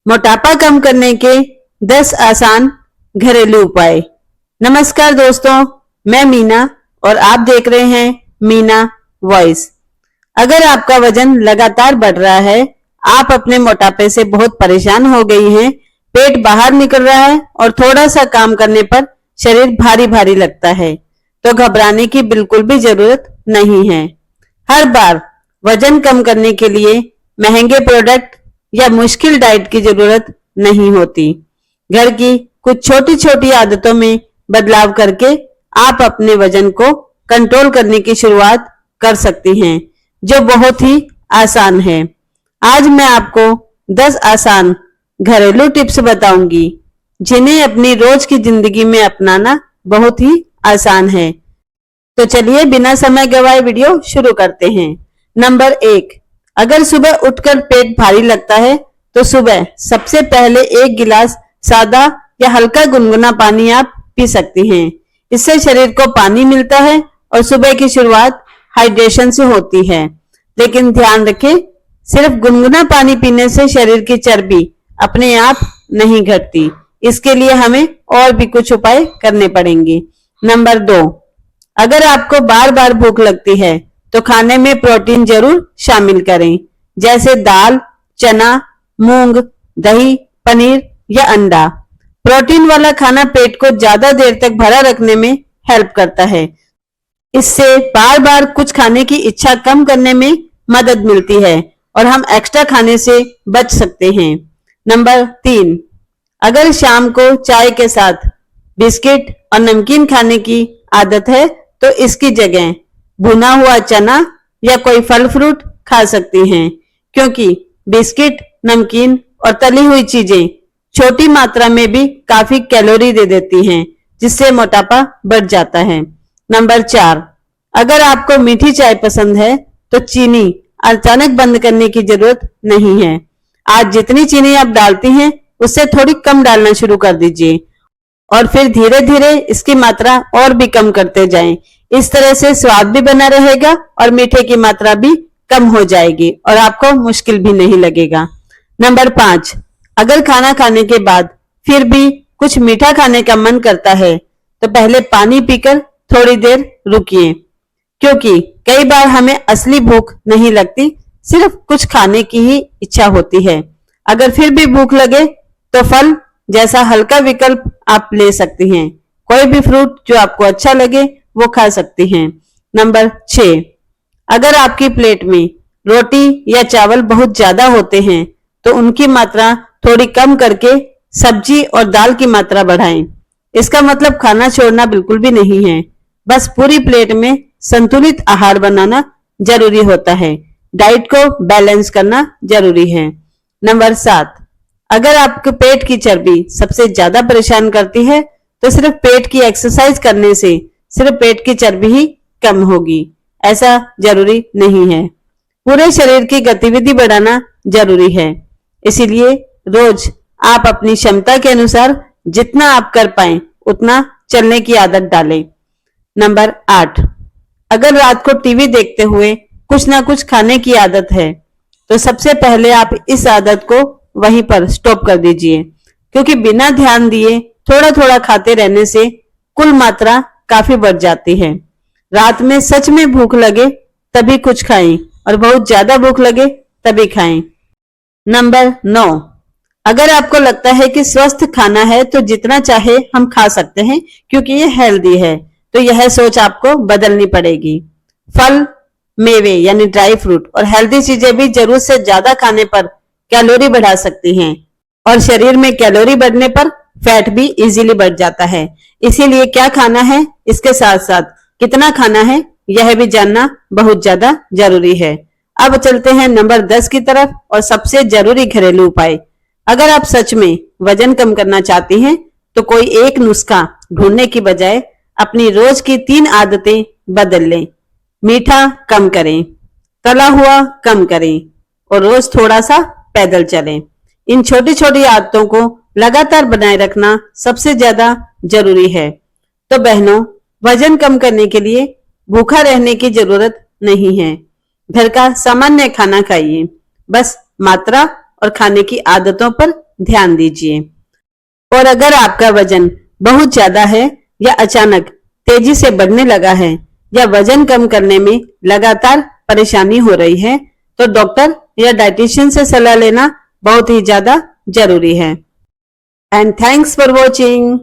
मोटापा कम करने के 10 आसान घरेलू उपाय। नमस्कार दोस्तों, मैं मीना और आप देख रहे हैं मीना वॉइस। अगर आपका वजन लगातार बढ़ रहा है, आप अपने मोटापे से बहुत परेशान हो गई हैं, पेट बाहर निकल रहा है और थोड़ा सा काम करने पर शरीर भारी भारी लगता है, तो घबराने की बिल्कुल भी जरूरत नहीं है। हर बार वजन कम करने के लिए महंगे प्रोडक्ट या मुश्किल डाइट की जरूरत नहीं होती। घर की कुछ छोटी छोटी आदतों में बदलाव करके आप अपने वजन को कंट्रोल करने की शुरुआत कर सकती हैं, जो बहुत ही आसान है। आज मैं आपको 10 आसान घरेलू टिप्स बताऊंगी, जिन्हें अपनी रोज की जिंदगी में अपनाना बहुत ही आसान है। तो चलिए बिना समय गवाए वीडियो शुरू करते हैं। नंबर 1, अगर सुबह उठकर पेट भारी लगता है तो सुबह सबसे पहले 1 गिलास सादा या हल्का गुनगुना पानी आप पी सकती हैं। इससे शरीर को पानी मिलता है और सुबह की शुरुआत हाइड्रेशन से होती है। लेकिन ध्यान रखें, सिर्फ गुनगुना पानी पीने से शरीर की चर्बी अपने आप नहीं घटती। इसके लिए हमें और भी कुछ उपाय करने पड़ेंगे। नंबर 2, अगर आपको बार बार भूख लगती है तो खाने में प्रोटीन जरूर शामिल करें, जैसे दाल, चना, मूंग, दही, पनीर या अंडा। प्रोटीन वाला खाना पेट को ज्यादा देर तक भरा रखने में हेल्प करता है। इससे बार बार कुछ खाने की इच्छा कम करने में मदद मिलती है और हम एक्स्ट्रा खाने से बच सकते हैं। नंबर 3, अगर शाम को चाय के साथ बिस्किट और नमकीन खाने की आदत है तो इसकी जगह भुना हुआ चना या कोई फल फ्रूट खा सकती हैं, क्योंकि बिस्किट, नमकीन और तली हुई चीजें छोटी मात्रा में भी काफी कैलोरी दे देती हैं, जिससे मोटापा बढ़ जाता है। नंबर 4, अगर आपको मीठी चाय पसंद है तो चीनी अचानक बंद करने की जरूरत नहीं है। आज जितनी चीनी आप डालती हैं उससे थोड़ी कम डालना शुरू कर दीजिए और फिर धीरे धीरे इसकी मात्रा और भी कम करते जाएं। इस तरह से स्वाद भी बना रहेगा और मीठे की मात्रा भी कम हो जाएगी और आपको मुश्किल भी नहीं लगेगा। नंबर 5, अगर खाना खाने के बाद फिर भी कुछ मीठा खाने का मन करता है तो पहले पानी पीकर थोड़ी देर रुकिए, क्योंकि कई बार हमें असली भूख नहीं लगती, सिर्फ कुछ खाने की ही इच्छा होती है। अगर फिर भी भूख लगे तो फल जैसा हल्का विकल्प आप ले सकती हैं। कोई भी फ्रूट जो आपको अच्छा लगे वो खा सकती हैं। नंबर 6, अगर आपकी प्लेट में रोटी या चावल बहुत ज्यादा होते हैं तो उनकी मात्रा थोड़ी कम करके सब्जी और दाल की मात्रा बढ़ाएं। इसका मतलब खाना छोड़ना बिल्कुल भी नहीं है, बस पूरी प्लेट में संतुलित आहार बनाना जरूरी होता है। डाइट को बैलेंस करना जरूरी है। नंबर 7, अगर आपके पेट की चर्बी सबसे ज्यादा परेशान करती है तो सिर्फ पेट की एक्सरसाइज करने से सिर्फ पेट की चर्बी ही कम होगी, ऐसा जरूरी नहीं है। पूरे शरीर की गतिविधि बढ़ाना जरूरी है। इसीलिए रोज आप अपनी क्षमता के अनुसार जितना आप कर पाए उतना चलने की आदत डालें। नंबर 8, अगर रात को टीवी देखते हुए कुछ ना कुछ खाने की आदत है तो सबसे पहले आप इस आदत को वहीं पर स्टॉप कर दीजिए, क्योंकि बिना ध्यान दिए थोड़ा थोड़ा खाते रहने से कुल मात्रा काफी बढ़ जाती है। रात में सच में भूख लगे तभी कुछ खाएं और बहुत ज्यादा भूख लगे तभी खाएं। नंबर 9, अगर आपको लगता है कि स्वस्थ खाना है तो जितना चाहे हम खा सकते हैं क्योंकि ये हेल्दी है, तो यह सोच आपको बदलनी पड़ेगी। फल, मेवे यानी ड्राई फ्रूट और हेल्दी चीजें भी जरूरत से ज्यादा खाने पर कैलोरी बढ़ा सकती हैं और शरीर में कैलोरी बढ़ने पर फैट भी इजीली बढ़ जाता है। इसीलिए क्या खाना है, इसके साथ साथ कितना खाना है, यह भी जानना बहुत ज्यादा जरूरी है। अब चलते हैं नंबर 10 की तरफ और सबसे जरूरी घरेलू उपाय। अगर आप सच में वजन कम करना चाहती हैं तो कोई एक नुस्खा ढूंढने की बजाय अपनी रोज की 3 आदतें बदल लें। मीठा कम करें, तला हुआ कम करें और रोज थोड़ा सा पैदल चलें। इन छोटी छोटी आदतों को लगातार बनाए रखना सबसे ज्यादा जरूरी है। तो बहनों, वजन कम करने के लिए भूखा रहने की जरूरत नहीं है। घर का सामान्य खाना खाइए, बस मात्रा और खाने की आदतों पर ध्यान दीजिए। और अगर आपका वजन बहुत ज्यादा है या अचानक तेजी से बढ़ने लगा है या वजन कम करने में लगातार परेशानी हो रही है तो डॉक्टर या डाइटिशियन से सलाह लेना बहुत ही ज्यादा जरूरी है। And thanks for watching.